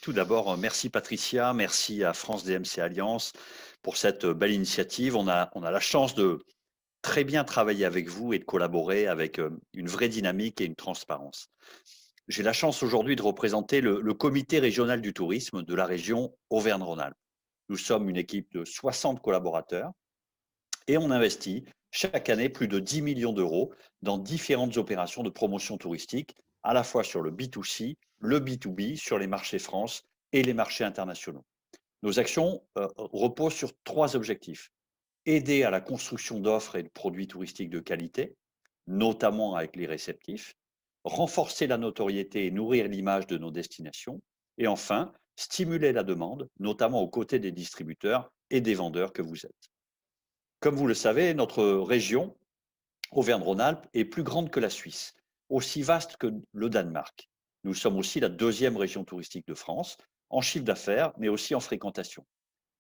Tout d'abord, merci Patricia, merci à France DMC Alliance pour cette belle initiative. On a la chance de très bien travailler avec vous et de collaborer avec une vraie dynamique et une transparence. J'ai la chance aujourd'hui de représenter le comité régional du tourisme de la région Auvergne-Rhône-Alpes. Nous sommes une équipe de 60 collaborateurs et on investit chaque année plus de 10 millions d'euros dans différentes opérations de promotion touristique, à la fois sur le B2C, le B2B, sur les marchés France et les marchés internationaux. Nos actions reposent sur trois objectifs. Aider à la construction d'offres et de produits touristiques de qualité, notamment avec les réceptifs, renforcer la notoriété et nourrir l'image de nos destinations, et enfin, stimuler la demande, notamment aux côtés des distributeurs et des vendeurs que vous êtes. Comme vous le savez, notre région, Auvergne-Rhône-Alpes, est plus grande que la Suisse, aussi vaste que le Danemark. Nous sommes aussi la deuxième région touristique de France, en chiffre d'affaires, mais aussi en fréquentation.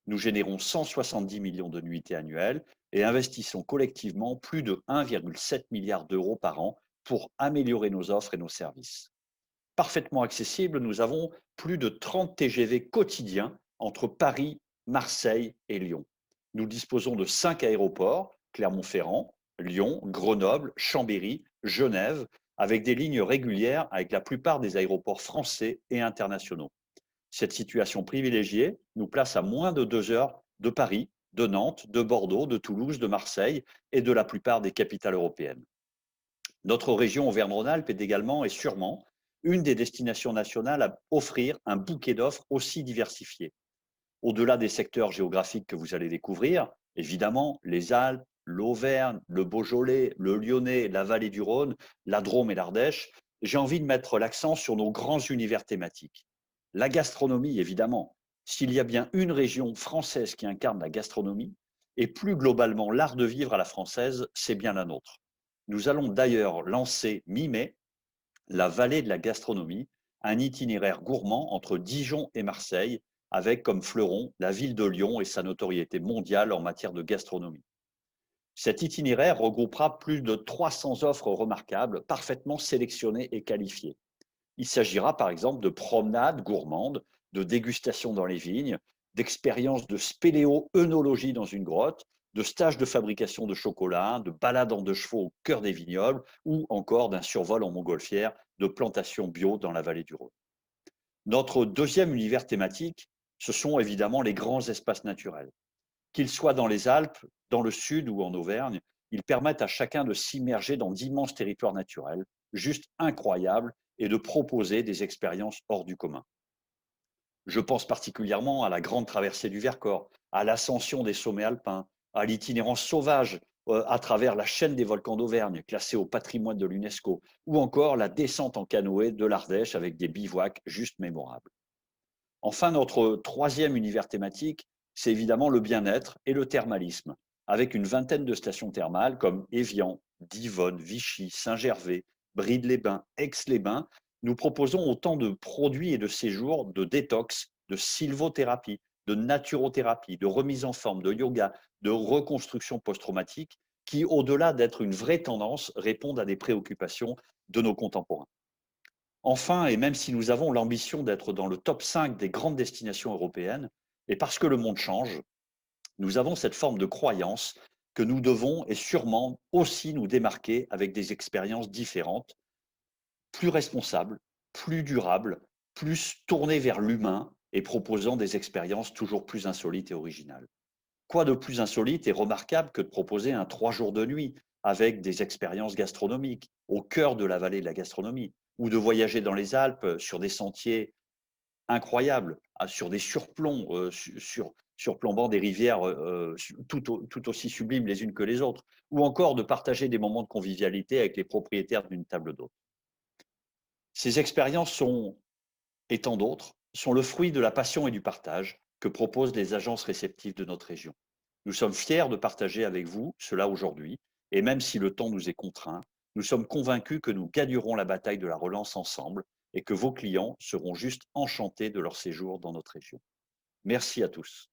Nous générons 170 millions de nuitées annuelles et investissons collectivement plus de 1,7 milliard d'euros par an pour améliorer nos offres et nos services. Parfaitement accessibles, nous avons plus de 30 TGV quotidiens entre Paris, Marseille et Lyon. Nous disposons de 5 aéroports, Clermont-Ferrand, Lyon, Grenoble, Chambéry, Genève, avec des lignes régulières avec la plupart des aéroports français et internationaux. Cette situation privilégiée nous place à moins de 2 heures de Paris, de Nantes, de Bordeaux, de Toulouse, de Marseille et de la plupart des capitales européennes. Notre région Auvergne-Rhône-Alpes est également et sûrement une des destinations nationales à offrir un bouquet d'offres aussi diversifié. Au-delà des secteurs géographiques que vous allez découvrir, évidemment, les Alpes, l'Auvergne, le Beaujolais, le Lyonnais, la vallée du Rhône, la Drôme et l'Ardèche, j'ai envie de mettre l'accent sur nos grands univers thématiques. La gastronomie, évidemment. S'il y a bien une région française qui incarne la gastronomie, et plus globalement l'art de vivre à la française, c'est bien la nôtre. Nous allons d'ailleurs lancer mi-mai la vallée de la gastronomie, un itinéraire gourmand entre Dijon et Marseille, avec comme fleuron la ville de Lyon et sa notoriété mondiale en matière de gastronomie. Cet itinéraire regroupera plus de 300 offres remarquables, parfaitement sélectionnées et qualifiées. Il s'agira par exemple de promenades gourmandes, de dégustations dans les vignes, d'expériences de spéléo-œnologie dans une grotte, de stages de fabrication de chocolat, de balades en deux chevaux au cœur des vignobles ou encore d'un survol en montgolfière de plantations bio dans la vallée du Rhône. Notre deuxième univers thématique, ce sont évidemment les grands espaces naturels. Qu'ils soient dans les Alpes, dans le sud ou en Auvergne, ils permettent à chacun de s'immerger dans d'immenses territoires naturels, juste incroyables, et de proposer des expériences hors du commun. Je pense particulièrement à la grande traversée du Vercors, à l'ascension des sommets alpins, à l'itinérance sauvage à travers la chaîne des volcans d'Auvergne, classée au patrimoine de l'UNESCO, ou encore la descente en canoë de l'Ardèche avec des bivouacs juste mémorables. Enfin, notre troisième univers thématique, c'est évidemment le bien-être et le thermalisme, avec une vingtaine de stations thermales comme Évian, Divonne, Vichy, Saint-Gervais, Brides-les-Bains, Aix-les-Bains. Nous proposons autant de produits et de séjours de détox, de sylvothérapie, de naturothérapie, de remise en forme, de yoga, de reconstruction post-traumatique, qui, au-delà d'être une vraie tendance, répondent à des préoccupations de nos contemporains. Enfin, et même si nous avons l'ambition d'être dans le top 5 des grandes destinations européennes, et parce que le monde change, nous avons cette forme de croyance que nous devons et sûrement aussi nous démarquer avec des expériences différentes, plus responsables, plus durables, plus tournées vers l'humain et proposant des expériences toujours plus insolites et originales. Quoi de plus insolite et remarquable que de proposer un 3 jours de nuit avec des expériences gastronomiques au cœur de la vallée de la gastronomie, ou de voyager dans les Alpes sur des sentiers incroyables, sur des surplombs, surplombant des rivières tout aussi sublimes les unes que les autres, ou encore de partager des moments de convivialité avec les propriétaires d'une table d'hôte. Ces expériences sont, et tant d'autres, sont le fruit de la passion et du partage que proposent les agences réceptives de notre région. Nous sommes fiers de partager avec vous cela aujourd'hui, et même si le temps nous est contraint, nous sommes convaincus que nous gagnerons la bataille de la relance ensemble et que vos clients seront juste enchantés de leur séjour dans notre région. Merci à tous.